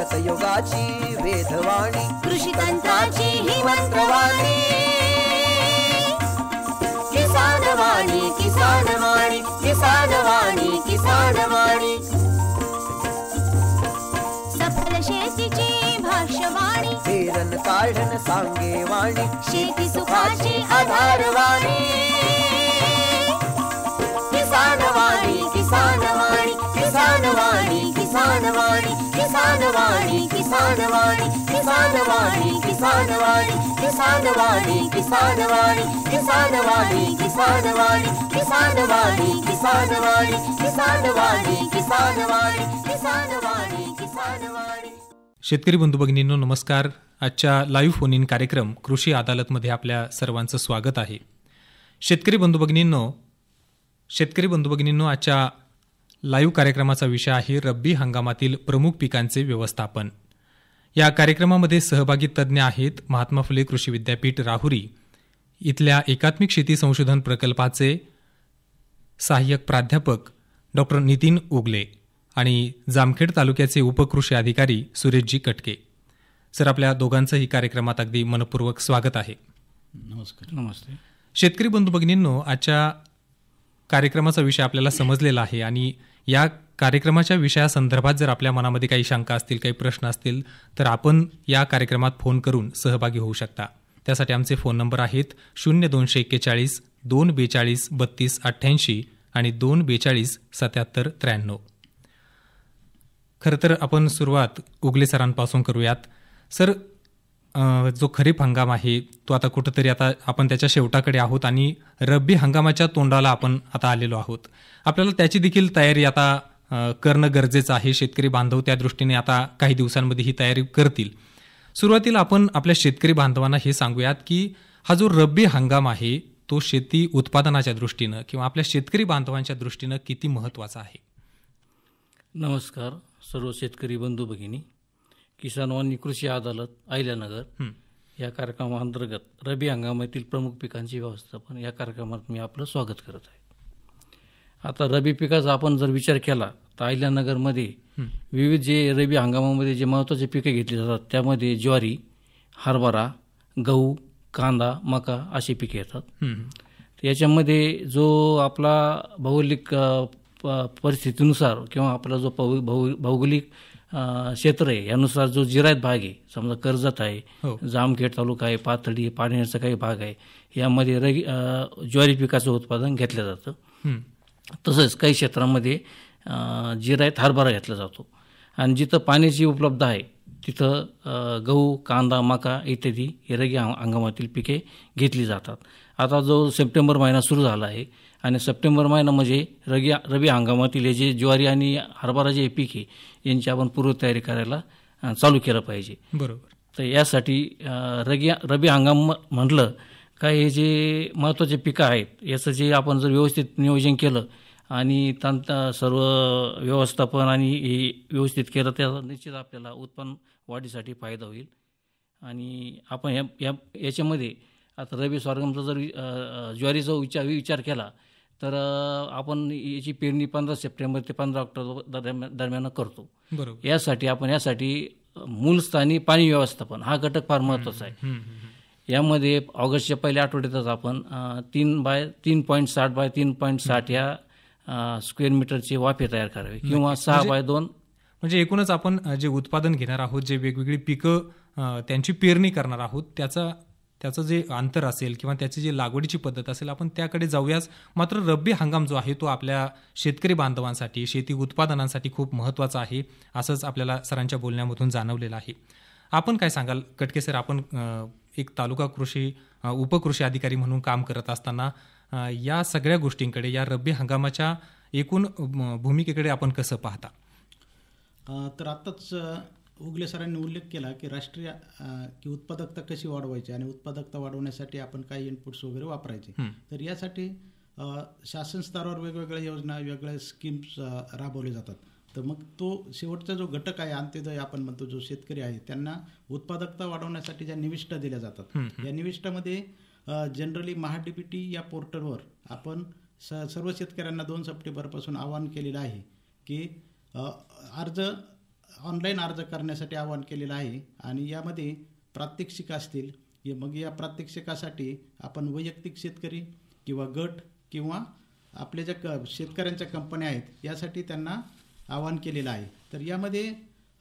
मतयुगाची वेधवाणी, कृषी तंत्राची ही मंत्रवाणी. किसान वाणी, किसान वाणी, किसान वाणी, किसान वाणी. सफल शेतीची भाष्यवाणी, पेरन काढन सांगे वाणी, शेती सुखाची आधारवाणी. किसान वाणी, किसान वाणी, किसान वाणी, किसान वाणी, किसान वाणी, किसान वाणी, किसान वाणी, किसान वाणी, किसान वाणी, किसान वाणी, किसान वाणी, किसान वाणी, किसान वाणी, किसान वाणी, किसान वाणी, किसान वाणी, किसान वाणी, किसान वाणी. शेतकरी बंधू भगिनींनो नमस्कार. आजच्या लाईव्ह फोन इन कार्यक्रम कृषी अदालतमध्ये आपल्या सर्वांचं स्वागत आहे. शेतकरी बंधू भगिनींनो आजच्या लाईव्ह कार्यक्रमाचा विषय आहे रब्बी हंगामातील प्रमुख पिकांचे व्यवस्थापन. या कार्यक्रमामध्ये सहभागी तज्ज्ञ आहेत महात्मा फुले कृषी विद्यापीठ राहुरी इथल्या एकात्मिक शेती संशोधन प्रकल्पाचे सहाय्यक प्राध्यापक डॉक्टर नितीन उगले आणि जामखेड तालुक्याचे उपकृषी अधिकारी सुरेशजी कटके. सर, आपल्या दोघांचंही कार्यक्रमात अगदी मनपूर्वक स्वागत आहे. नमस्कार. नमस्ते. शेतकरी बंधू भगिनींनो, आजच्या कार्यक्रमाचा विषय आपल्याला समजलेला आहे आणि या कार्यक्रमाच्या विषयासंदर्भात जर आपल्या मनामध्ये काही शंका असतील, काही प्रश्न असतील तर आपण या कार्यक्रमात फोन करून सहभागी होऊ शकता. त्यासाठी आमचे फोन नंबर आहेत 0241 242 3288 आणि 242 7793. खरं तर आपण सुरुवात उगले सरांपासून करूयात. सर, जो खरीप हंगाम आहे तो आता कुठंतरी आता आपण त्याच्या शेवटाकडे आहोत आणि रब्बी हंगामाच्या तोंडाला आपण आता आलेलो आहोत. आपल्याला त्याची देखील तयारी आता करणं गरजेचं आहे. शेतकरी बांधव त्या दृष्टीने आता काही दिवसांमध्ये ही तयारी करतील. सुरुवातीला आपण आपल्या शेतकरी बांधवांना हे सांगूयात की हा जो रब्बी हंगाम आहे तो शेती उत्पादनाच्या दृष्टीनं किंवा आपल्या शेतकरी बांधवांच्या दृष्टीनं किती महत्त्वाचा आहे. नमस्कार सर्व शेतकरी बंधू भगिनी. किसान वाणी कृषी अदालत अहिल्यानगर या कार्यक्रमाअंतर्गत रब्बी हंगामातील प्रमुख पिकांचे व्यवस्थापन या कार्यक्रमात मी आपलं स्वागत करत आहे. आता रब्बी पिकाचा आपण जर विचार केला तर अहिल्यानगरमध्ये विविध जे रब्बी हंगामामध्ये जे महत्त्वाचे पिके घेतली जातात त्यामध्ये ज्वारी, हरभरा, गहू, कांदा, मका अशी पिके येतात. याच्यामध्ये जो आपला भौगोलिक परिस्थितीनुसार किंवा आपला जो भौगोलिक क्षेत्र आहे यानुसार जो जिरायत भाग आहे, समजा कर्जत आहे, जामखेड तालुका आहे, पाथर्डी, पारनेरचा काही भाग आहे, यामध्ये ज्वारी पिकाचं उत्पादन घेतलं जातं. तसंच काही क्षेत्रामध्ये जिरायत हरभरा घेतला जातो आणि जिथं पाण्याची उपलब्ध आहे तिथं गहू, कांदा, मका इत्यादी हे रब्बी हंगामातील पिके घेतली जातात. आता जो सप्टेंबर महिना सुरू झाला आहे आणि सप्टेंबर महिना म्हणजे रब्बी हंगामातील हे जे ज्वारी आणि हरभरा जे पीक आहे यांची आपण पूर्वतयारी करायला चालू केलं पाहिजे. बरोबर. तर यासाठी रब्बी हंगाम म्हटलं का हे जे महत्त्वाचे पिकं आहेत याचं जे आपण जर व्यवस्थित नियोजन केलं आणि त्यांचं सर्व व्यवस्थापन आणि हे व्यवस्थित केलं तर निश्चित आपल्याला उत्पन्न वाढीसाठी फायदा होईल. आणि आपण याच्यामध्ये आता रब्बी सॉर्गमचा जर ज्वारीचा विचार केला तर आपण याची पेरणी 15 सप्टेंबर ते 15 ऑक्टोबर दरम्यान करतो. बरोबर. यासाठी मूलस्थानी पाणी व्यवस्थापन हा घटक फार महत्त्वाचा आहे. यामध्ये ऑगस्टच्या पहिल्या आठवड्यातच आपण 3.60 बाय 3.60 या स्क्वेअर मीटरचे वाफे तयार करावे किंवा 6x2. म्हणजे एकूणच आपण जे उत्पादन घेणार आहोत, जे वेगवेगळी पिकं त्यांची पेरणी करणार आहोत त्याचं जे अंतर असेल किंवा त्याची जी लागवडीची पद्धत असेल आपण त्याकडे जाऊयाच. मात्र रब्बी हंगाम जो आहे तो आपल्या शेतकरी बांधवांसाठी, शेती उत्पादनांसाठी खूप महत्त्वाचा आहे असंच आपल्याला सरांच्या बोलण्यामधून जाणवलेलं आहे. आपण काय सांगाल कटके सर, आपण एक तालुका कृषी उपकृषी अधिकारी म्हणून काम करत असताना या सगळ्या गोष्टींकडे, या रब्बी हंगामाच्या एकूण भूमिकेकडे आपण कसं पाहता? तर आत्ताच उगले सरांनी उल्लेख केला की राष्ट्रीय की उत्पादकता कशी वाढवायची आणि उत्पादकता वाढवण्यासाठी आपण काही इनपुट्स वगैरे वापरायचे. तर यासाठी शासन स्तरावर वेगवेगळ्या योजना, वेगळ्या स्कीम्स राबवले जातात. तर मग तो शेवटचा जो घटक आहे, अंत्योदय आपण म्हणतो, जो शेतकरी आहे त्यांना उत्पादकता वाढवण्यासाठी ज्या निविष्ठा दिल्या जातात, या निविष्ठामध्ये जनरली महाडीबीटी या पोर्टलवर आपण सर्व शेतकऱ्यांना 2 सप्टेंबरपासून आवाहन केलेलं आहे की अर्ज ऑनलाईन अर्ज करण्यासाठी आवाहन केलेलं आहे आणि यामध्ये प्रात्यक्षिक असतील. मग या प्रात्यक्षिकासाठी आपण वैयक्तिक शेतकरी किंवा गट किंवा आपल्या ज्या शेतकऱ्यांच्या कंपन्या आहेत यासाठी त्यांना आवाहन केलेलं आहे. तर यामध्ये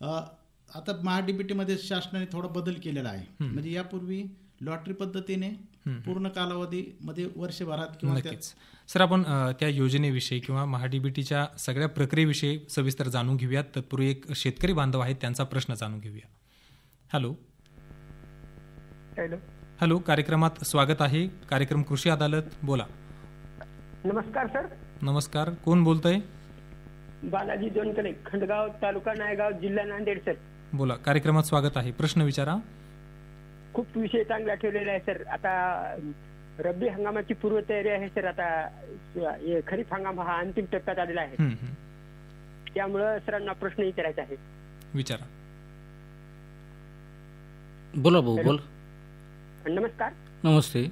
आता महाडीबीटीमध्ये शासनाने थोडा बदल केलेला आहे. म्हणजे यापूर्वी लॉटरी पद्धतीने पूर्ण कालावधीमध्ये वर्षभरात किंवा नक्कीच. सर, आपण त्या योजनेविषयी किंवा महाडीबीटीच्या सगळ्या प्रक्रियेविषयी सविस्तर जाणून घेऊयात. तत्पूर्वी एक शेतकरी बांधव आहेत, त्यांचा प्रश्न जाणून घेऊया. हॅलो. हॅलो. हॅलो, कार्यक्रमात स्वागत आहे. कार्यक्रम कृषी अदालत, बोला. नमस्कार सर. नमस्कार, कोण बोलतंय? बालाजी जोनकले, खंडगाव, तालुका नायगाव, जिल्हा नांदेड सर. बोला, कार्यक्रमात स्वागत आहे. प्रश्न विचारा. खूप विषय चांगला ठेवलेला आहे सर. आता रब्बी हंगामाची पूर्वतयारी आहे सर. आता खरीप हंगाम हा अंतिम टप्प्यात आलेला आहे. त्यामुळं सरांना प्रश्न विचारायचा आहे. विचारा. बोला भाऊ, बोल. नमस्कार. नमस्ते.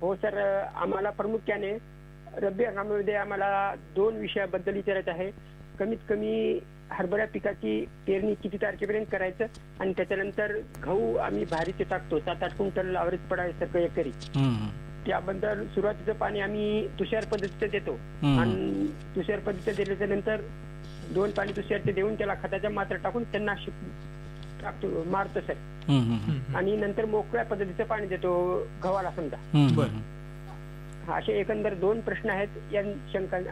हो सर, आम्हाला प्रामुख्याने रब्बी हंगामामध्ये आम्हाला 2 विषयाबद्दल विचारायचं आहे. कमीत कमी हरभरा पिकाची पेरणी किती तारखेपर्यंत करायचं आणि त्याच्यानंतर गहू आम्ही भारीचे टाकतो 7-8 क्विंटल ॲव्हरेज पडायसारखं एकरी. त्याबद्दल सुरुवातीचं पाणी आम्ही तुषार पद्धतीचं देतो आणि तुषार पद्धतीचं दिल्याच्या नंतर 2 पाणी तुषारचे देऊन त्याला खताच्या मात्रा टाकून त्यांना टाकतो, मारतो सर. आणि नंतर मोकळ्या पद्धतीचं पाणी देतो गव्हाला समजा. असे एकंदर 2 प्रश्न आहेत. या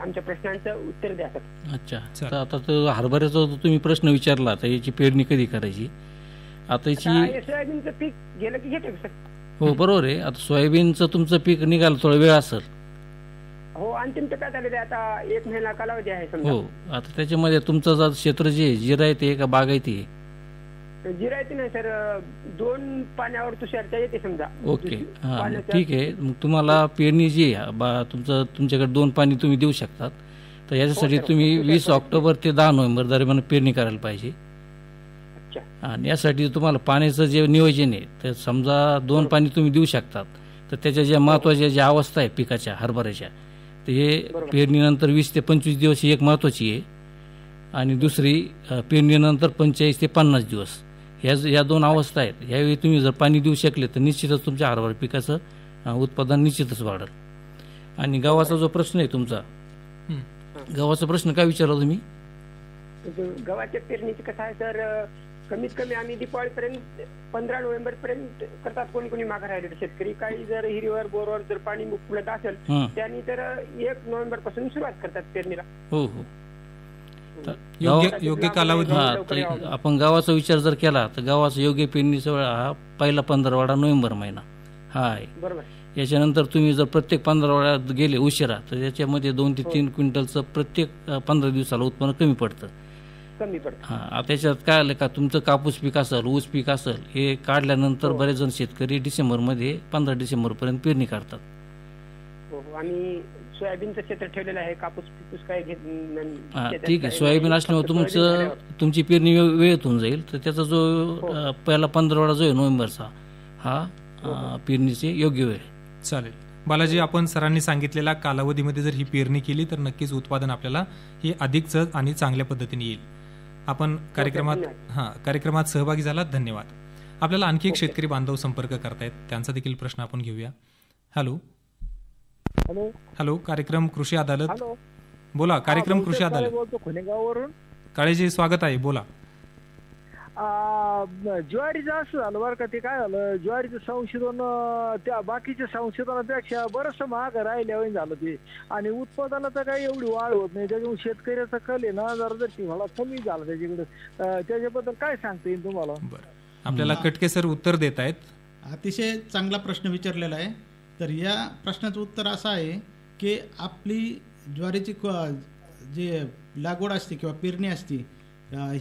आमच्या प्रश्नांचं उत्तर द्या सर. अच्छा. तर आता हरभऱ्याचा तुम्ही प्रश्न विचारला, तर याची पेरणी कधी करायची? आता याची सोयाबीनचं पीक गेलं की घेतो सर. हो, बरोबर आहे. आता सोयाबीनचं तुमचं पीक निघालं थोडा वेळ असेल. हो, अंतिम टप्प्यात आलेले. आता 1 महिना कालावधी आहे समजा. हो, आता त्याच्यामध्ये तुमचं क्षेत्र जे जिरायती आहे का बागायती आहे? जिरायती नाही सर, 2 पाण्यावर तुषारच्या येते समजा. ओके, हा, ठीक आहे. मग तुम्हाला पेरणी जी आहे तुमच्याकडे 2 पाणी तुम्ही देऊ शकतात. तर याच्यासाठी तुम्ही 20 ऑक्टोबर ते 10 नोव्हेंबर दरम्यान पेरणी करायला पाहिजे. आणि यासाठी तुम्हाला पाण्याचं जे नियोजन आहे, तर समजा 2 पाणी तुम्ही देऊ शकतात. तर त्याच्या ज्या महत्वाच्या ज्या अवस्था आहे पिकाच्या हरभऱ्याच्या, तर हे पेरणीनंतर 20 ते 25 दिवस ही एक महत्वाची आहे. आणि दुसरी पेरणीनंतर 45 ते 50 दिवस या 2 अवस्था आहेत. यावेळी तुम्ही जर पाणी देऊ शकले तर निश्चितच तुमच्या हरभरा पिकाचं उत्पादन निश्चितच वाढेल. आणि गव्हाचा जो प्रश्न आहे तुमचा, गव्हाचा प्रश्न काय विचारला तुम्ही? गव्हाच्या पेरणीचं कसं आहे सर, कमीत कमी आम्ही दिवाळीपर्यंत 15 नोव्हेंबर पर्यंत करतात. कोणी मागे राहिले शेतकरी. काही जर हिरीवर बोरवर जर पाणी उपलब्ध असेल त्यांनी तर 1 नोव्हेंबर पासून सुरुवात करतात पेरणीला. हो हो, योग्य कालावधी. आपण गावाचा विचार जर केला तर गावाचा योग्य पेरणीचा वेळ हा पहिला 15वाडा नोव्हेंबर महिना हा आहे. बरोबर. याच्यानंतर तुम्ही जर प्रत्येक 15वाड्यात गेले उशिरा तर त्याच्यामध्ये 2 ते 3 क्विंटलचं प्रत्येक 15 दिवसाला उत्पन्न कमी पडतं. हा, त्याच्यात काय आलं का, तुमचं कापूस पीक असेल, ऊस पीक असेल, हे काढल्यानंतर बरेच जण शेतकरी डिसेंबरमध्ये 15 डिसेंबरपर्यंत पेरणी करतात. आम्ही सोयाबीनचं क्षेत्र ठेवलेलं आहे. कापूस काय घेत. ठीक आहे. सोयाबीन असल्यामुळे तुमची पेरणी वेळेत होऊन जाईल. तर त्याचा जो पहिला 15वाडा जो आहे नोव्हेंबरचा हा पेरणीचे योग्य वेळ. चालेल बालाजी, आपण सरांनी सांगितलेल्या कालावधीमध्ये जर ही पेरणी केली तर नक्कीच उत्पादन आपल्याला हे अधिक सहज आणि चांगल्या पद्धतीने येईल. आपण कार्यक्रमात सहभागी झालात, धन्यवाद. आपल्याला आणखी एक शेतकरी बांधव संपर्क करतायत, त्यांचा देखील प्रश्न आपण घेऊया. हॅलो. हॅलो, कार्यक्रम कृषी अदालत, बोला. कार्यक्रम कृषी अदालत, काळेजी, स्वागत आहे, बोला. ज्वारीचं असं झालं बरं का, ते काय झालं, ज्वारीचं संशोधन त्या बाकीच्या संशोधनापेक्षा बरंचसं महाग राहिल्यावर झालं ते. आणि उत्पादनाचा काही एवढी वाढ होत नाही. त्याच्यामुळे शेतकऱ्याचा कल आहे ना जरा जर कमी झाला त्याच्याकडे. त्याच्याबद्दल काय सांगता येईल तुम्हाला? बरं, आपल्याला कटके सर उत्तर देत आहेत. अतिशय चांगला प्रश्न विचारलेला आहे. तर या प्रश्नाचं उत्तर असं आहे की आपली ज्वारीची जे लागवड असते किंवा पेरणी असते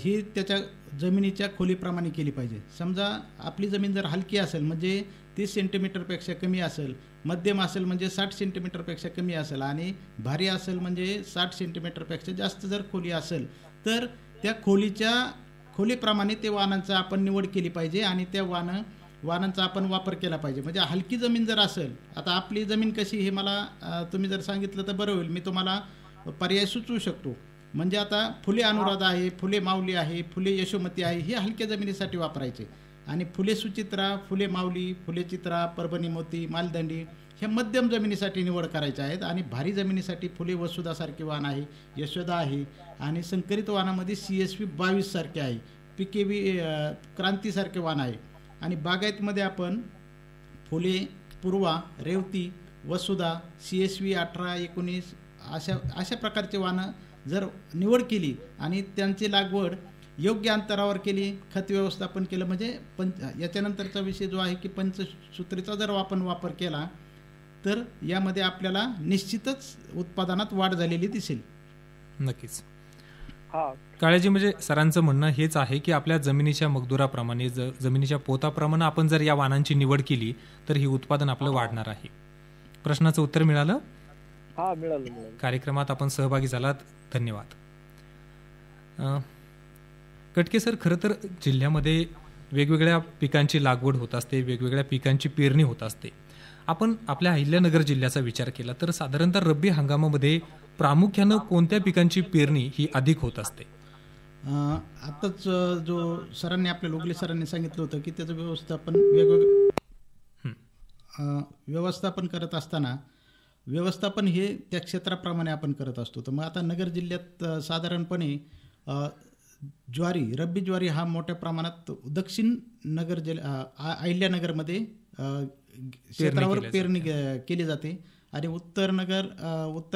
ही त्याच्या जमिनीच्या खोलीप्रमाणे केली पाहिजे. समजा आपली जमीन जर हलकी असेल म्हणजे 30 सेंटीमीटरपेक्षा कमी असेल, मध्यम असेल म्हणजे 60 सेंटीमीटरपेक्षा कमी असेल, आणि भारी असेल म्हणजे 60 सेंटीमीटरपेक्षा जास्त जर खोली असेल तर त्या खोलीप्रमाणे ते वाणांचं आपण निवड केली पाहिजे आणि त्या वाणांचा आपण वापर केला पाहिजे. म्हणजे हलकी जमीन जर असेल, आता आपली जमीन कशी हे मला तुम्ही जर सांगितलं तर बरं होईल, मी तुम्हाला पर्याय सुचवू शकतो म्हणजे आता फुले अनुराधा आहे, फुले माऊली आहे, फुले यशोमती आहे, हे हलक्या जमिनीसाठी वापरायचे. आणि फुले सुचित्रा, फुले माऊली, फुले चित्रा, परभणी मोती, मालदंडी ह्या मध्यम जमिनीसाठी निवड करायच्या आहेत. आणि भारी जमिनीसाठी फुले वसुधासारखे वाण आहे, यशोदा आहे, आणि संकरित वाणामध्ये CSV 22 सारखे आहे, PKV क्रांतीसारखे वाण आहे. आणि बागायतमध्ये आपण फुले पूर्वा, रेवती, वसुधा, CSV 18, 19 अशा प्रकारचे वाणं जर निवड केली आणि त्यांची लागवड योग्य अंतरावर केली, खत व्यवस्थापन केलं, म्हणजे याच्यानंतरचा विषय जो आहे की पंचसूत्रीचा जर आपण वापर केला तर यामध्ये आपल्याला निश्चितच उत्पादनात वाढ झालेली दिसेल. नक्कीच. काळजी म्हणजे सरांचं म्हणणं हेच आहे की आपल्या जमिनीच्या मगदुराप्रमाणे जमिनीच्या पोताप्रमाणे आपण जर या वाणांची निवड केली तर ही उत्पादन आपलं वाढणार आहे. प्रश्नाचं उत्तर मिळालं? हा, मिळालं. कार्यक्रमात आपण सहभागी झालात, धन्यवाद. कटके सर, खरं तर जिल्ह्यामध्ये वेगवेगळ्या पिकांची लागवड होत असते, वेगवेगळ्या पिकांची पेरणी होत असते. आपण आपल्या अहिल्यानगर जिल्ह्याचा विचार केला तर साधारणतः रब्बी हंगामामध्ये प्रामुख्यानं कोणत्या पिकांची पेरणी ही अधिक होत असते? आताच जो सरांनी आपल्या लोगले सरांनी सांगितलं होतं की त्याचं व्यवस्थापन करत असताना व्यवस्थापन हे त्या क्षेत्राप्रमाणे आपण करत असतो. तर मग आता नगर जिल्ह्यात साधारणपणे ज्वारी, रब्बी ज्वारी हा मोठ्या प्रमाणात दक्षिण नगर अहिल्यानगरमध्ये क्षेत्रावर पेरणी केली जाते. आणि उत्तर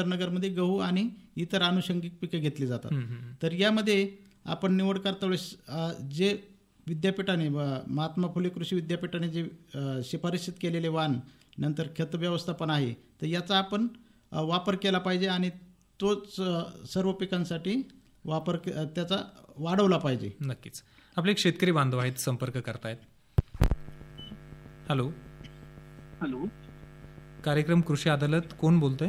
नगरमध्ये गहू आणि इतर अनुषंगिक पिके घेतली जातात. तर यामध्ये आपण निवड करता वेळेस जे विद्यापीठाने, महात्मा फुले कृषी विद्यापीठाने जे शिफारशीत केलेले वाण, नंतर खत व्यवस्थापन आहे, तर याचा आपण वापर केला पाहिजे आणि तोच सर्व पिकांसाठी वापर त्याचा वाढवला पाहिजे. नक्कीच. आपले एक शेतकरी बांधव आहेत, संपर्क करतायत. हॅलो. कार्यक्रम कृषी अदालत, कोण बोलतोय?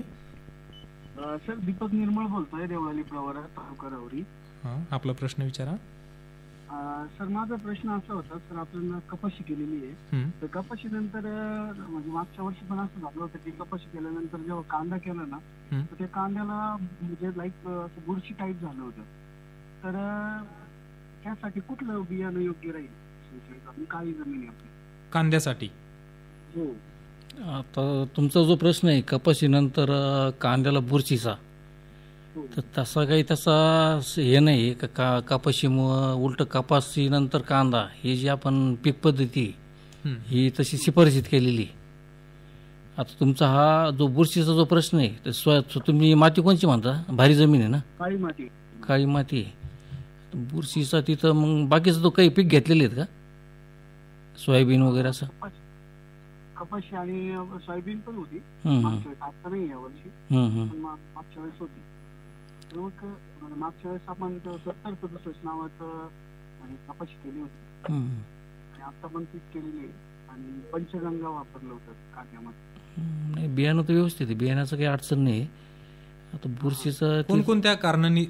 सर, दीपक निर्मळ बोलतोय, देवळाली प्रवरा, तालुका राहुरी. आपला प्रश्न विचारा. सर, माझा प्रश्न असा होता, सर आपण कपाशी केलेली आहे, तर कपाशी नंतर म्हणजे मागच्या वर्षी पण असं झालं होतं की कपाशी केल्यानंतर जेव्हा कांदा केला ना, तर त्या कांद्याला म्हणजे लाईक बुरशी टाईप झालं होतं. तर त्यासाठी कुठलं बियाणं योग्य राहील? काही जमीन आपली कांद्यासाठी? हो. आता तुमचा जो प्रश्न आहे कपाशीनंतर कांद्याला बुरशीचा, तर तसा काही हे नाही का कपाशीमुळं उलट कपाशीनंतर कांदा हे जी आपण पीक पद्धती ही तशी शिफारशीत केलेली. आता तुमचा हा जो बुरशीचा जो प्रश्न आहे, तर तुम्ही माती कोणची म्हणता? भारी जमीन आहे ना? काळी माती आहे. बुरशीचा तिथं मग बाकीचा तो काही पीक घेतलेले आहेत का, सोयाबीन वगैरे असं? कपाशी आणि सोयाबीन पण होती आता नाही यावर्षी, मागच्या वेळेस होती. मागच्या वेळेस आपण 70 नावाचं कपाशी केली होती आणि आता पण पीक केलेली आणि पंचगंगा वापरलं होतं कांद्यामध्ये. बियाणं तर व्यवस्थित आहे, बियाण्याचं काही अडचण नाही. आता बुरशीचं कोणकोणत्या कारणांनी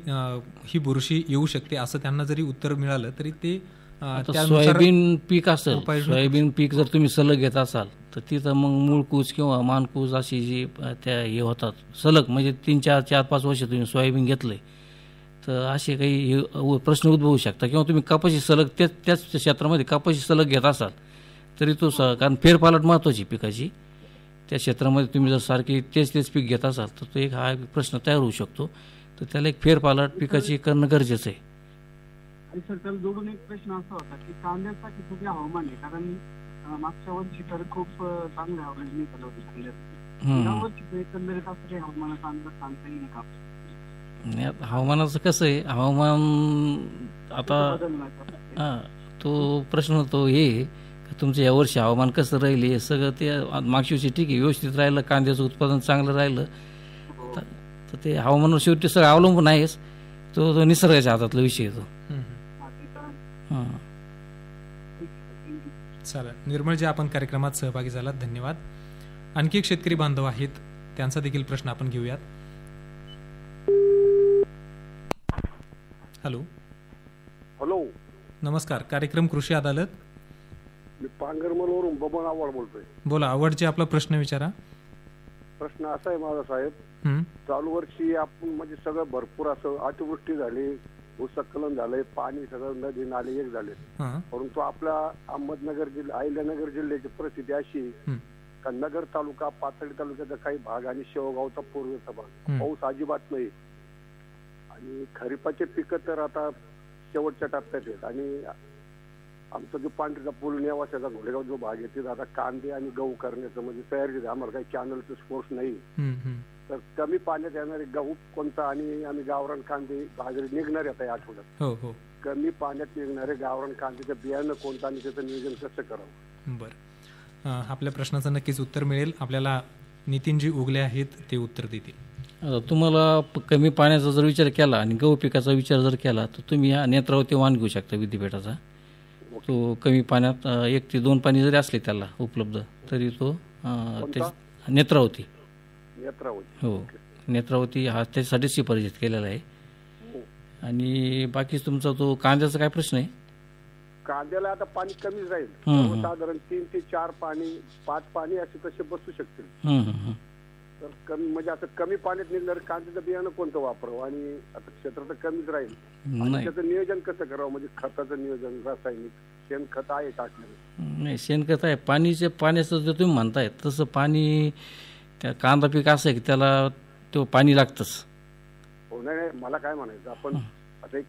ही बुरशी येऊ शकते असं त्यांना जरी उत्तर मिळालं तरी ते सोयाबीन पीक असेल, सोयाबीन पीक जर तुम्ही सलग घेत असाल तर तिथं मग मूळकूज किंवा मानकूज अशी जी त्या हे होतात सलग, म्हणजे 3-4-5 वर्ष तुम्ही सोयाबीन घेतलंय तर असे काही प्रश्न उद्भवू शकतात. किंवा तुम्ही कपाशी सलग त्याच क्षेत्रामध्ये कपाशी सलग घेत असाल तरी तो कारण फेरपालट महत्वाची पिकाची, त्या क्षेत्रामध्ये तुम्ही जर सारखी तेच पीक घेत असाल तर तो एक हा प्रश्न तयार होऊ शकतो. तर त्याला एक फेरपालट पिकाची करणं गरजेचं आहे. आणि सर, त्याला जोडून एक प्रश्न असा होता की कांद्यासाठी कुठे हवामान आहे, कारण मागच्या वर्षी तर खूप चांगलं ॲव्हरेज निघालं होतं कांद्याचं. यावर्षी एकंदरीत असं काही हवामानाचा अंदाज सांगता येईल का? हवामानाचं कसं आहे, हवामान आता तो प्रश्न तो हे तुमचं यावर्षी हवामान कसं राहील हे सगळं ते मागच्या वर्षी ठीक आहे व्यवस्थित राहिलं, कांद्याचं उत्पादन चांगलं राहिलं तर ते हवामानावर शेवटी सगळं अवलंबून आहेच. तो निसर्गाच्या हातातला विषय येतो. चालेल. निर्मळजी, आपण कार्यक्रमात सहभागी झालात, धन्यवाद. आणखी एक शेतकरी बांधव आहेत, त्यांचा देखील प्रश्न आपण घेऊयात. हॅलो. नमस्कार. कार्यक्रम कृषी अदालत. मी पांगरमलवरून बबन आवड बोलतोय. बोला, आवडचे आपला प्रश्न विचारा. प्रश्न असा आहे माझा साहेब, चालू वर्षी आपण म्हणजे सगळं भरपूर असं अतिवृष्टी झाली, भूस्खलन झालंय, पाणी सगळं नदी नाले एक झाले, परंतु आपल्या अहमदनगर जिल्हा अहिल्यानगर जिल्ह्याची परिस्थिती अशी का नगर तालुका, पाथर्डी तालुक्याचा काही भाग आणि शेवगावचा पूर्वेचा भाग पाऊस अजिबात नाही. आणि खरीपाचे पिकं तर आता शेवटच्या टप्प्यात आहेत. आणि आमचा जो पांढरीचा पूल नेवाशाचा घोडेगाव जो भाग आहे तिथे आता कांदे आणि गहू करण्याचं म्हणजे तयारी आहे. आम्हाला काही कॅनलचं सोर्स नाही, तर कमी पाण्यात येणारे गहू कोणता आणि आम्ही गावरान कांदे बाजारी निघणार आता या आठवड्यात, कमी पाण्यात निघणारे गावरान कांद्याचं बियाणं कोणतं आणि त्याचं नियोजन कसं करावं. बरं, आपल्या प्रश्नाचं नक्कीच उत्तर मिळेल. आपल्याला नितीनजी उगले आहेत ते उत्तर देतील. तुम्हाला कमी पाण्याचा जर विचार केला आणि गहू पिकाचा विचार जर केला तर तुम्ही हा नेत्रावती वाण घेऊ शकता विद्यापीठाचा. तो कमी पाण्यात 1 ते 2 पाणी जरी असले त्याला उपलब्ध तरी तो नेत्रावती हो नेत्रावती हा त्याच्यासाठी शिफारशीत केलेला आहे. आणि बाकी तुमचा तो कांद्याचा काय प्रश्न आहे? कांद्याला आता पाणी कमीच राहील, साधारण 3 ते 4 पाणी 5 पाणी असे तसे बसू शकतील. तर कमी म्हणजे आता कमी पाण्यात निघणार कांद्याचं बियाणं कोणतं वापरावं आणि आता क्षेत्र तर कमीच राहील, त्याचं नियोजन कसं करावं म्हणजे खताचं नियोजन, रासायनिक शेणखत आहे टाकलेलं? नाही, शेणखत आहे. पाण्याचं जर तुम्ही म्हणताय तसं पाणी त्या कांदा पीक असं आहे की त्याला तो पाणी लागतंच. हो, नाही मला काय म्हणायचं, आपण आता एक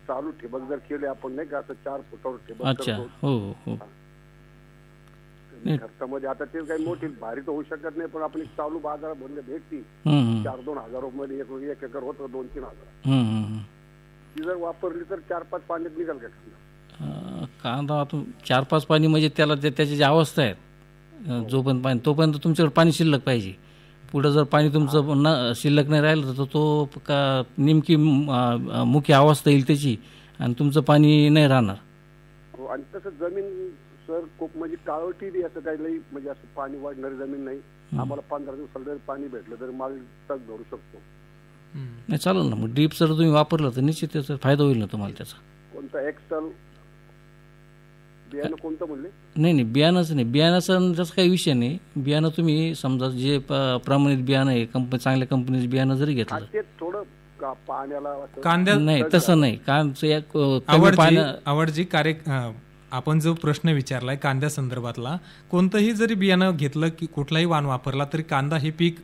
चालू ठिबक जर केले आपण नाही का असं 4 फुटावर ठिबक. अच्छा, हो हो. खर्चामध्ये आता ते काही मोठी भारी तर होऊ शकत नाही, पण आपण एक चालू बाजारात भरले भेटती 4-2 हजार रुपये 1 एकर होतं 2-3 हजार. ती जर वापरली तर 4-5 पाण्यात निघाल का कांदा? 4-5 पाणी म्हणजे त्याला त्याची जी अवस्था आहे जोपर्यंत पाणी तोपर्यंत तुमच्याकडे पाणी शिल्लक पाहिजे. पुढे जर पाणी तुमचं शिल्लक नाही राहिलं तर तो नेमकी मुख्य अवस्था येईल त्याची आणि तुमचं पाणी नाही राहणार. हो, आणि तसं जमीन सर खूप म्हणजे काळवटी बी असं काही नाही, म्हणजे असं पाणी वाढणारी जमीन नाही. आम्हाला 15 दिवसाला जर पाणी भेटलं तर माल तग धरू शकतो. नाही, चालेल ना. मग ड्रीप जर तुम्ही वापरलं तर निश्चित त्याचा फायदा होईल ना तुम्हाला त्याचा. कोणता एक्सल बियाणं कोणतं म्हणले? नाही, बियाणंच नाही. बियाणाचा जसं काही विषय नाही. बियाणं तुम्ही समजा जे प्रमाणित बियाणं आहे चांगल्या कंपनीचं बियाणं जरी घेतलं ते थोडं पाण्याला कांद्या नाही तसं नाही. आवडजी आपण जो प्रश्न विचारलाय कांद्या संदर्भातला, कोणतंही जरी बियाणं घेतलं की कुठलाही वाण वापरला तरी कांदा हे पीक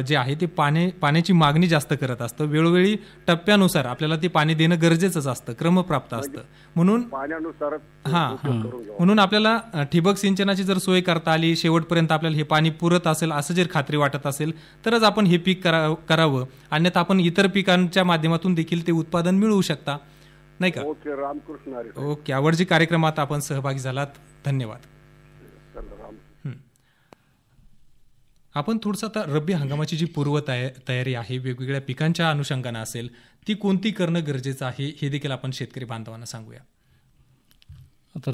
जे आहे ते पाण्याची मागणी जास्त करत असतं. वेळोवेळी टप्प्यानुसार आपल्याला ते पाणी देणं गरजेचंच असतं, क्रमप्राप्त असतं. म्हणून म्हणून आपल्याला ठिबक सिंचनाची जर सोय करता आली, शेवटपर्यंत आपल्याला हे पाणी पुरत असेल असं जर खात्री वाटत असेल तरच आपण हे पीक करावं. अन्यथा आपण इतर पिकांच्या माध्यमातून देखील ते उत्पादन मिळवू शकता, नाही का? ओके, रामकृष्ण. ओके, आवडजी कार्यक्रमात आपण सहभागी झालात, धन्यवाद. आपण थोडंसं आता रब्बी हंगामाची जी पूर्व तयारी आहे वेगवेगळ्या पिकांच्या अनुषंगानं असेल ती कोणती करणं गरजेचं आहे हे देखील आपण शेतकरी बांधवांना सांगूया. आता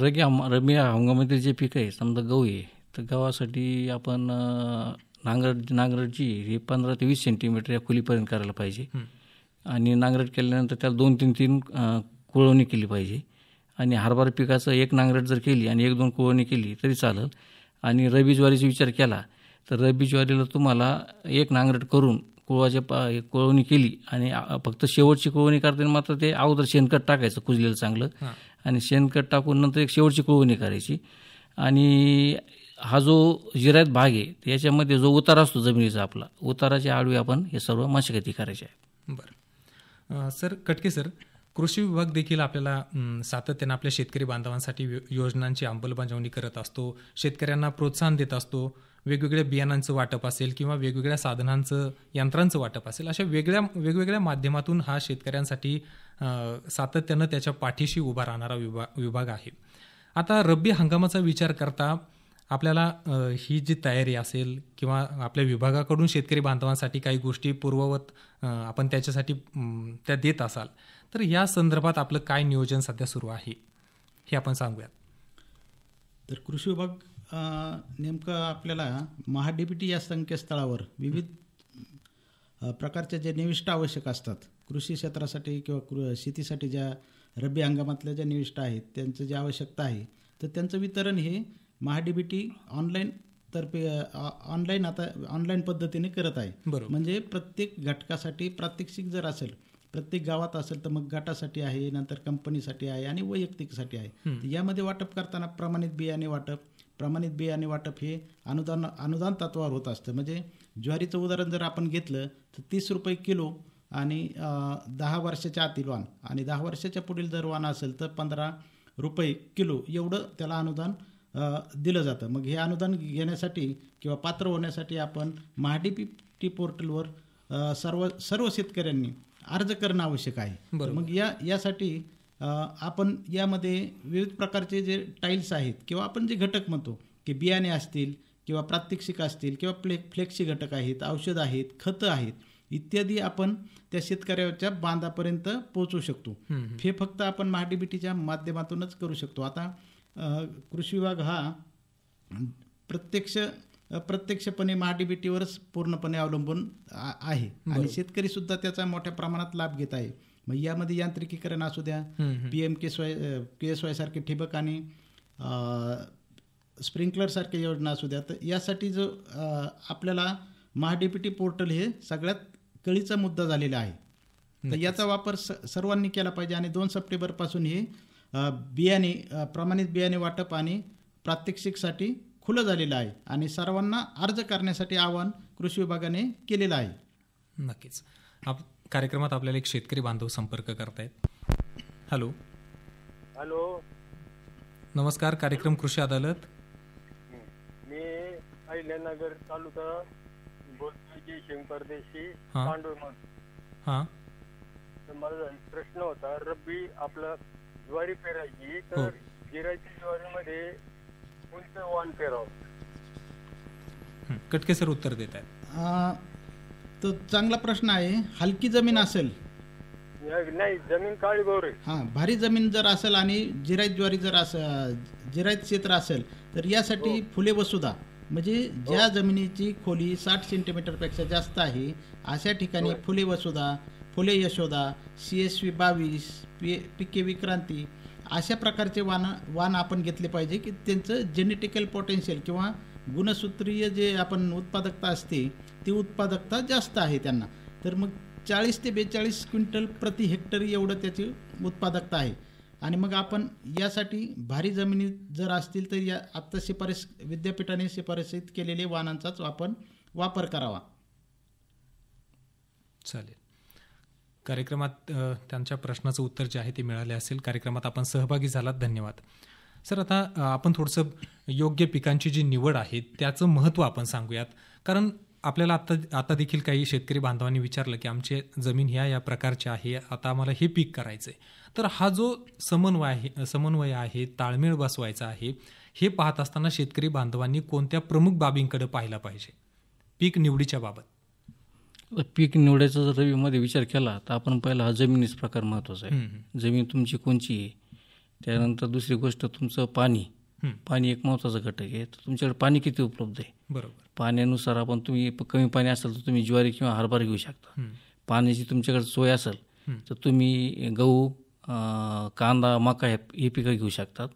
रब्बी हंगामातील जे पीक आहे, समजा गहू आहे, तर गव्हासाठी आपण नांगरट जी ही 15 ते 20 सेंटीमीटर या खोलीपर्यंत करायला पाहिजे. आणि नांगरट केल्यानंतर त्याला 2 ते 3 कुळवणी केली पाहिजे. आणि हरभरा पिकाचं 1 नांगरट जर केली आणि 1-2 कुळवणी केली तरी चालेल. आणि रब्बी ज्वारीचा विचार केला तर रब्बी ज्वारीला तुम्हाला 1 नांगरट करून कुळवणी केली आणि फक्त शेवटची कुळवणी करताना मात्र ते अगोदर शेणखत टाकायचं कुजलेलं चांगलं, आणि शेणखत टाकून नंतर एक शेवटची कुळवणी करायची. आणि हा जो जिरायत भाग आहे याच्यामध्ये जो उतारा असतो जमिनीचा, आपला उताराच्या आडवी आपण हे सर्व मशागती करायची आहे. बरं सर, कटके सर, कृषी विभाग देखील आपल्याला सातत्यानं आपल्या शेतकरी बांधवांसाठी योजनांची अंमलबजावणी करत असतो, शेतकऱ्यांना प्रोत्साहन देत असतो. वेगवेगळ्या बियाणांचं वाटप असेल किंवा वेगवेगळ्या साधनांचं यंत्रांचं वाटप असेल, अशा वेगवेगळ्या माध्यमातून हा शेतकऱ्यांसाठी सातत्यानं त्याच्या पाठीशी उभा राहणारा विभाग आहे. आता रब्बी हंगामाचा विचार करता आपल्याला ही जी तयारी असेल किंवा आपल्या विभागाकडून शेतकरी बांधवांसाठी काही गोष्टी पूर्ववत आपण त्याच्यासाठी त्या देत असाल तर या संदर्भात आपलं काय नियोजन सध्या सुरू आहे हे आपण सांगूयात. तर कृषी विभाग नेमकं आपल्याला महाडीबीटी या संकेतस्थळावर विविध प्रकारच्या जे निविष्ठा आवश्यक असतात कृषी क्षेत्रासाठी किंवा शेतीसाठी, ज्या रब्बी हंगामातल्या ज्या निविष्ठा आहेत त्यांचं जी आवश्यकता आहे तर त्यांचं वितरण हे महाडीबीटी ऑनलाईन तर्फे ऑनलाईन आता ऑनलाईन पद्धतीने करत आहे. म्हणजे प्रत्येक घटकासाठी प्रात्यक्षिक जर असेल, प्रत्येक गावात असेल तर मग गटासाठी आहे, नंतर कंपनीसाठी आहे आणि वैयक्तिकसाठी आहे. यामध्ये वाटप करताना प्रमाणित बियाणे वाटप हे अनुदान तत्वावर होत असतं. म्हणजे ज्वारीचं उदाहरण जर आपण घेतलं तर 30 रुपये किलो आणि 10 वर्षाच्या आतील वाण, आणि 10 वर्षाच्या पुढील जर वाण असेल तर 15 रुपये किलो एवढं त्याला अनुदान दिलं जातं. मग हे अनुदान घेण्यासाठी किंवा पात्र होण्यासाठी आपण महाडीबीटी पोर्टलवर सर्व शेतकऱ्यांनी अर्ज करणं आवश्यक आहे. मग यासाठी आपण यामध्ये विविध प्रकारचे जे टाईल्स आहेत किंवा आपण जे घटक म्हणतो की बियाणे असतील किंवा प्रात्यक्षिक असतील किंवा फ्लेक्सी घटक आहेत, औषध आहेत, खतं आहेत इत्यादी आपण त्या शेतकऱ्याच्या बांधापर्यंत पोहोचू शकतो. हे फक्त आपण महाडीबीटीच्या माध्यमातूनच करू शकतो. आता कृषी विभाग हा प्रत्यक्षपणे महाडीबीटीवरच पूर्णपणे अवलंबून आहे आणि शेतकरी सुद्धा त्याचा मोठ्या प्रमाणात लाभ घेत आहे. मग यामध्ये यांत्रिकीकरण असू द्या, PMKSY सारखे ठिबक आणि स्प्रिंकलर सारख्या योजना असू द्या, तर यासाठी जो आपल्याला महाडीबीटी पोर्टल हे सगळ्यात कळीचा मुद्दा झालेला आहे. तर याचा वापर सर्वांनी केला पाहिजे आणि 2 सप्टेंबरपासून हे प्रमाणित बियाणे वाटप आणि प्रात्यक्षिकसाठी खुलं झालेलं आहे आणि सर्वांना अर्ज करण्यासाठी आवाहन कृषी विभागाने केलेलं आहे. नक्कीच. कार्यक्रमात आपल्याला एक शेतकरी बांधव संपर्क करतायत. हॅलो. नमस्कार. कार्यक्रम कृषी अदालत. मी अहिल्यानगर तालुका बोलतोय, परदेशी पांडुर. तर माझा प्रश्न होता, रब्बी आपलं ज्वारी पेरायची तर जिरायच्या ज्वारीमध्ये कोणतं वाण पेरावं? कटके सर उत्तर देत आहेत. तो चांगला प्रश्न आहे. हलकी जमीन असेल, नाही जमीन काळी गोरे, भारी जमीन जर असेल आणि जिरायत ज्वारी जर जिरायत क्षेत्र असेल तर यासाठी फुले वसुधा, म्हणजे ज्या जमिनीची खोली 60 सेंटीमीटरपेक्षा जास्त आहे अशा ठिकाणी फुले वसुधा, फुले यशोदा, CSV 22, पिके विक्रांती अशा प्रकारचे वाण आपण घेतले पाहिजे की त्यांचं जेनेटिकल पोटेन्शियल किंवा गुणसूत्रीय जे आपण उत्पादकता असते ती उत्पादकता जास्त आहे त्यांना. तर मग 40 ते 42 क्विंटल प्रति हेक्टर एवढं त्याची उत्पादकता आहे. आणि मग आपण यासाठी भारी जमिनी जर असतील तर या आत्ता विद्यापीठाने शिफारसीत केलेले वाणांचाच आपण वापर करावा. चालेल. कार्यक्रमात त्यांच्या प्रश्नाचं उत्तर जे आहे ते मिळाले असेल. कार्यक्रमात आपण सहभागी झालात, धन्यवाद. सर, आता आपण थोडंसं योग्य पिकांची जी निवड आहे त्याचं महत्त्व आपण सांगूयात. कारण आपल्याला आता देखील काही शेतकरी बांधवांनी विचारलं की आमचे जमीन ह्या प्रकारचे आहे, आता आम्हाला हे पीक करायचं आहे. तर हा जो समन्वय आहे, ताळमेळ बसवायचा आहे, हे पाहत असताना शेतकरी बांधवांनी कोणत्या प्रमुख बाबींकडे पाहिला पाहिजे पीक निवडीच्या बाबत? पीक निवडायचा जर रब्बीमध्ये विचार केला तर आपण पहिला हा जमिनीचा प्रकार महत्त्वाचा आहे. जमीन तुमची कोणची आहे, त्यानंतर दुसरी गोष्ट तुमचं पाणी एक महत्त्वाचा घटक आहे. तर तुमच्याकडे पाणी किती उपलब्ध आहे, बरोबर, पाण्यानुसार आपण तुम्ही कमी पाणी असेल तर तुम्ही ज्वारी किंवा हरभरा घेऊ शकता. पाण्याची तुमच्याकडे सोय असेल तर तुम्ही गहू, कांदा, मका हे पिकं घेऊ शकतात.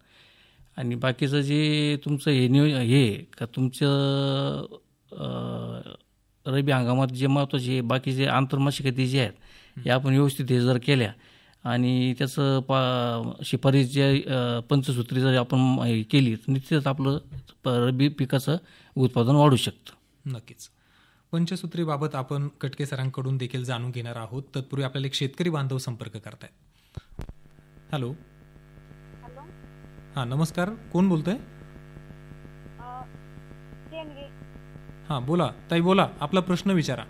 आणि बाकीचं जे तुमचं हे का तुमचं रब्बी हंगामात जे महत्त्वाचे बाकीचे आंतरमासिकती जे आहेत हे आपण व्यवस्थित हे जर केल्या आणि त्याचं शिफारस जे पंचसूत्री जर आपण केली तर निश्चितच आपलं रब्बी पिकाचं उत्पादन वाढू शकतं. नक्कीच. पंचसूत्रीबाबत आपण कटके सरांकडून देखील जाणून घेणार आहोत. तत्पूर्वी आपल्याला एक शेतकरी बांधव संपर्क करतायत. हॅलो. हां, नमस्कार. कोण बोलतंय? हां, बोला ताई, बोला, आपला प्रश्न विचारा.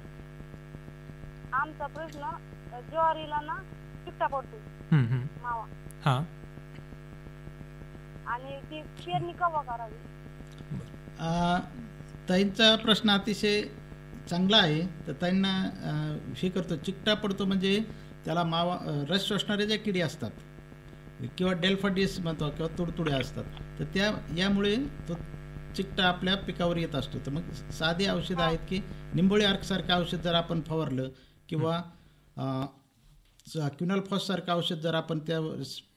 आमचा प्रश्न, ज्वारीला ना चिकटा पडतो मावा, हां, आणि ती पेरणी केव्हा करावी? ताईंचा प्रश्न अतिशय चांगला आहे. तर ताईंना हे करतो, चिकटा पडतो म्हणजे त्याला मावा रस शोषणारे जे किडी असतात किंवा डेल्फाडिस म्हणतो किंवा तुडतुडे असतात, तर यामुळे तो चिकटा आपल्या पिकावर येत असतो. तर मग साधे औषधं आहेत की निंबोळी अर्कसारखं औषध जर आपण फवारलं किंवा क्विनॉल फॉस सारखं औषध जर आपण त्या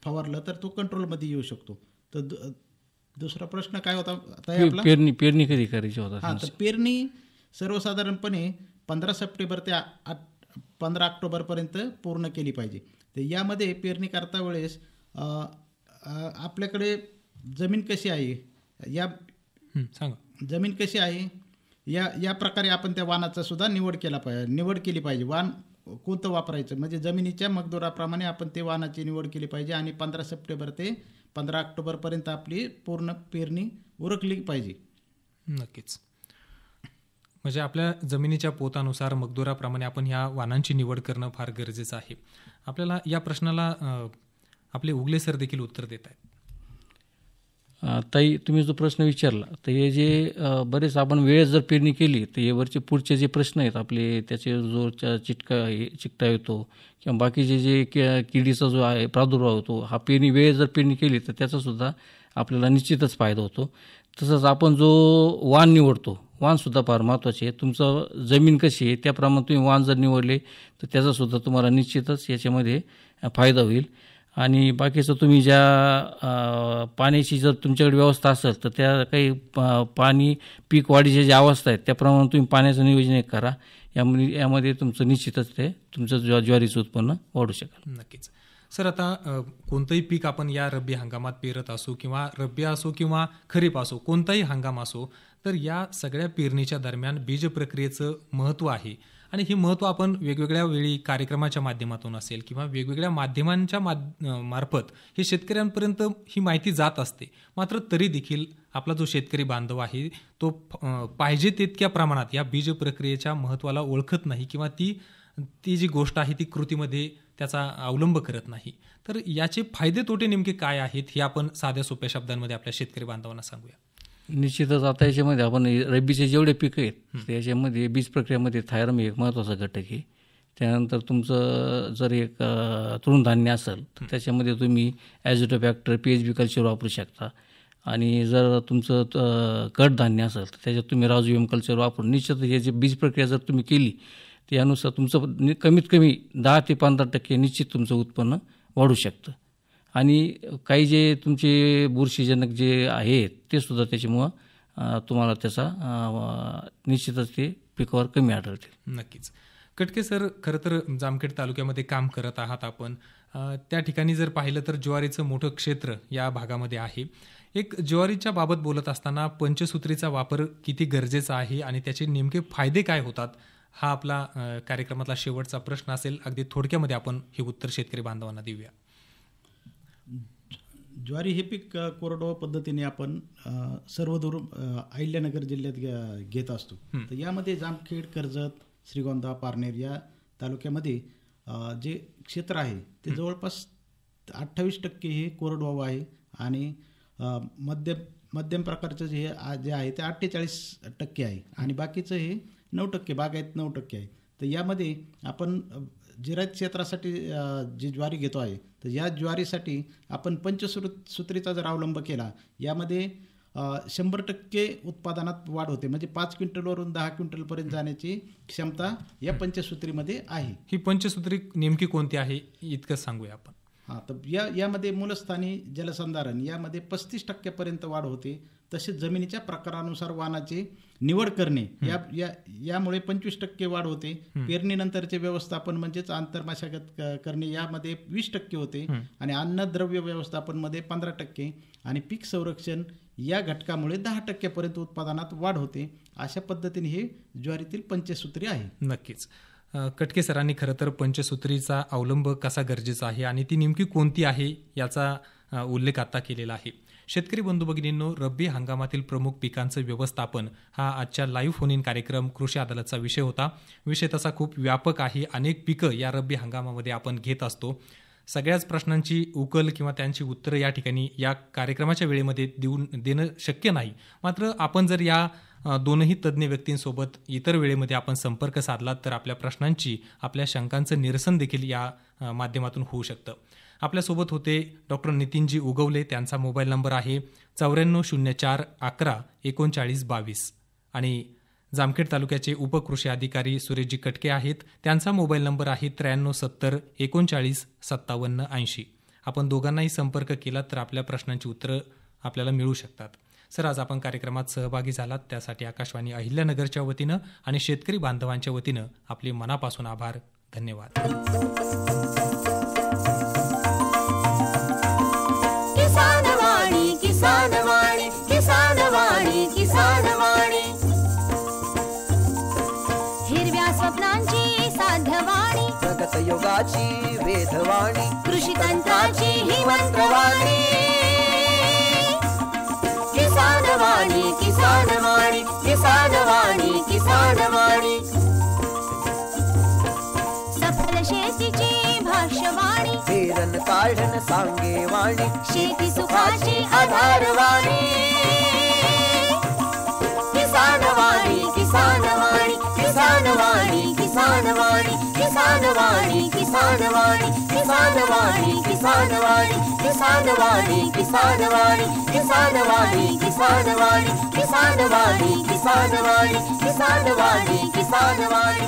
फवारलं तर तो कंट्रोलमध्ये येऊ शकतो. तर दुसरा प्रश्न काय होता ताई आपला? पेरणी कधी करायची होता? हां, तर पेरणी सर्वसाधारणपणे 15 सप्टेंबर ते 15 ऑक्टोबरपर्यंत पूर्ण केली पाहिजे. तर यामध्ये पेरणी करता वेळेस आपल्याकडे जमीन कशी आहे, सांगा जमीन कशी आहे या प्रकारे आपण त्या वाणाचा सुद्धा निवड केली पाहिजे. वाण कोणतं वापरायचं म्हणजे जमिनीच्या मकदुराप्रमाणे आपण ते वाणाची निवड केली पाहिजे आणि 15 सप्टेंबर ते 15 ऑक्टोबरपर्यंत आपली पूर्ण पेरणी उरकली पाहिजे. नक्कीच. म्हणजे आपल्या जमिनीच्या पोतानुसार मकदुराप्रमाणे आपण ह्या वाणांची निवड करणं फार गरजेचं आहे. आपल्याला या प्रश्नाला आपले उगले सर देखील उत्तर देत आहेत. ताई, तुम्ही जो प्रश्न विचारला तर हे जे बरेच आपण वेळेत जर पेरणी केली तर हे वरचे पुढचे जे प्रश्न आहेत आपले, त्याचे जो चिकटा येतो किंवा बाकीचे जे किडीचा जो आहे प्रादुर्भाव होतो, हा वेळेत जर पेरणी केली तर त्याचासुद्धा आपल्याला निश्चितच फायदा होतो. तसंच आपण जो वाण निवडतो, वाणसुद्धा फार महत्त्वाचे आहे. तुमचं जमीन कशी आहे त्याप्रमाणे तुम्ही वाण जर निवडले तर त्याचासुद्धा तुम्हाला निश्चितच याच्यामध्ये फायदा होईल. आणि बाकीचं तुम्ही ज्या पाण्याची जर तुमच्याकडे व्यवस्था असेल तर त्या काही पाणी पीक वाढीच्या ज्या अवस्था आहेत त्याप्रमाणे तुम्ही पाण्याचं नियोजन करा. यामध्ये तुमचं निश्चितच ते तुमचं ज्वारीचं उत्पन्न वाढू शकेल. नक्कीच. सर, आता कोणतंही पीक आपण या रब्बी हंगामात पेरत असो किंवा रब्बी असो किंवा खरीप असो, कोणताही हंगाम असो, तर या सगळ्या पेरणीच्या दरम्यान बीज प्रक्रियेचं महत्त्व आहे. आणि हे महत्त्व आपण वेगवेगळ्या वेळी कार्यक्रमाच्या माध्यमातून असेल किंवा वेगवेगळ्या माध्यमांच्या मार्फत हे शेतकऱ्यांपर्यंत ही माहिती जात असते. मात्र तरी देखील आपला जो शेतकरी बांधव आहे तो पाहिजे तितक्या प्रमाणात या बीज प्रक्रियेच्या महत्त्वाला ओळखत नाही किंवा ती जी गोष्ट आहे ती कृतीमध्ये त्याचा अवलंब करत नाही. तर याचे फायदे तोटे नेमके काय आहेत हे आपण साध्या सोप्या शब्दांमध्ये आपल्या शेतकरी बांधवांना सांगूया. निश्चितच आता याच्यामध्ये आपण रब्बीचे जेवढे पिकं आहेत याच्यामध्ये बीज प्रक्रियेमध्ये थायरम एक महत्त्वाचा घटक आहे. त्यानंतर तुमचं जर एक तृणधान्य असेल तर त्याच्यामध्ये तुम्ही ॲझोटोबॅक्टर PHB कल्चर वापरू शकता. आणि जर तुमचं कडधान्य असेल तर त्याच्यात तुम्ही राझोबियम कल्चर वापरून निश्चित हे जे बीज प्रक्रिया जर तुम्ही केली त्यानुसार तुमचं कमीत कमी 10 ते 15% निश्चित तुमचं उत्पन्न वाढू शकतं. आणि काही जे तुमचे बुरशीजनक जे आहेत ते सुद्धा त्याच्यामुळं तुम्हाला त्याचा निश्चितच ते पिकावर कमी आढळतील. नक्कीच. कटके सर, खरं तर जामखेड तालुक्यामध्ये काम करत आहात आपण. त्या ठिकाणी जर पाहिलं तर ज्वारीचं मोठं क्षेत्र या भागामध्ये आहे. एक ज्वारीच्या बाबत बोलत असताना पंचसूत्रीचा वापर किती गरजेचा आहे आणि त्याचे नेमके फायदे काय होतात, हा आपला कार्यक्रमातला शेवटचा प्रश्न असेल. अगदी थोडक्यामध्ये आपण हे उत्तर शेतकरी बांधवांना देऊया. ज्वारी हे पीक कोरडवाहू पद्धतीने आपण सर्वदूर अहिल्यानगर जिल्ह्यात घेत असतो. तर यामध्ये जामखेड, कर्जत, श्रीगोंदा, पारनेर या तालुक्यामध्ये जे क्षेत्र आहे ते जवळपास 28% हे कोरडवाहू आहे आणि मध्यम प्रकारचं जे आहे ते 48% आहे आणि बाकीचं हे 9% बागायत 9% आहे. तर यामध्ये आपण जिरायत क्षेत्रासाठी जी ज्वारी घेतो आहे तर या ज्वारीसाठी आपण पंचसूत्रीचा जर अवलंब केला यामध्ये 100% उत्पादनात वाढ होते. म्हणजे 5 क्विंटलवरून 10 क्विंटलपर्यंत जाण्याची क्षमता या पंचसूत्रीमध्ये आहे. ही पंचसूत्री नेमकी कोणती आहे इतकं सांगूया आपण. हां, तर यामध्ये मूलस्थानी जलसंधारण यामध्ये 35% वाढ होते. तसेच जमिनीच्या प्रकारानुसार वाणाची निवड करणे यामुळे 25% वाढ होते. पेरणीनंतरचे व्यवस्थापन म्हणजेच आंतरमशागत करणे यामध्ये 20% होते आणि अन्नद्रव्य व्यवस्थापनमध्ये 15% आणि पीक संरक्षण या घटकामुळे 10% उत्पादनात वाढ होते. अशा पद्धतीने हे ज्वारीतील पंचसूत्री आहे. नक्कीच. कटके सरांनी खरं तर पंचसूत्रीचा अवलंब कसा गरजेचा आहे आणि ती नेमकी कोणती आहे याचा उल्लेख आता केलेला आहे. शेतकरी बंधू भगिनींनो, रब्बी हंगामातील प्रमुख पिकांचं व्यवस्थापन हा आजच्या लाईव्ह फोन इन कार्यक्रम कृषी अदालतचा विषय होता. विषय तसा खूप व्यापक आहे. अनेक पिकं या रब्बी हंगामामध्ये आपण घेत असतो. सगळ्याच प्रश्नांची उकल किंवा त्यांची उत्तरं या ठिकाणी या कार्यक्रमाच्या वेळेमध्ये देणं शक्य नाही. मात्र आपण जर या दोनही तज्ज्ञ व्यक्तींसोबत इतर वेळेमध्ये आपण संपर्क साधलात तर आपल्या प्रश्नांची, आपल्या शंकांचं निरसन देखील या माध्यमातून होऊ शकतं. आपल्यासोबत होते डॉक्टर नितीनजी उगवले. त्यांचा मोबाईल नंबर आहे 9404 11 39 22 आणि जामखेड तालुक्याचे उपकृषी अधिकारी सुरेशजी कटके आहेत. त्यांचा मोबाईल नंबर आहे 9370 39 57 80. आपण दोघांनाही संपर्क केला तर आपल्या प्रश्नांची उत्तरं आपल्याला मिळू शकतात. सर, आज आपण कार्यक्रमात सहभागी झालात त्यासाठी आकाशवाणी अहिल्यानगरच्या वतीनं आणि शेतकरी बांधवांच्या वतीनं आपले मनापासून आभार. धन्यवाद. किसानवाणी किसानवाणी किसानवाणी किसानवाणी हिरव्या स्वप्नांची साध्यवाणी प्रगत योगाची वेधवाणी कृषी तंत्राची ही मंत्रवाणी किसानवाणी किसानवाणी किसानवाणी किसानवाणी सफल शेतीची भाष्यवाणी पेरन काढण सांगे वाणी शेती सुखाची आधारवाणी किसानवाणी किसानवाणी किसानवाणी किसानवाणी किसानवाणी किसानवाणी किसानवाणी किसानवाणी किसानवाणी किसानवाणी किसानवाणी किसानवाणी किसानवाणी किसानवाणी किसानवाणी किसानवाणी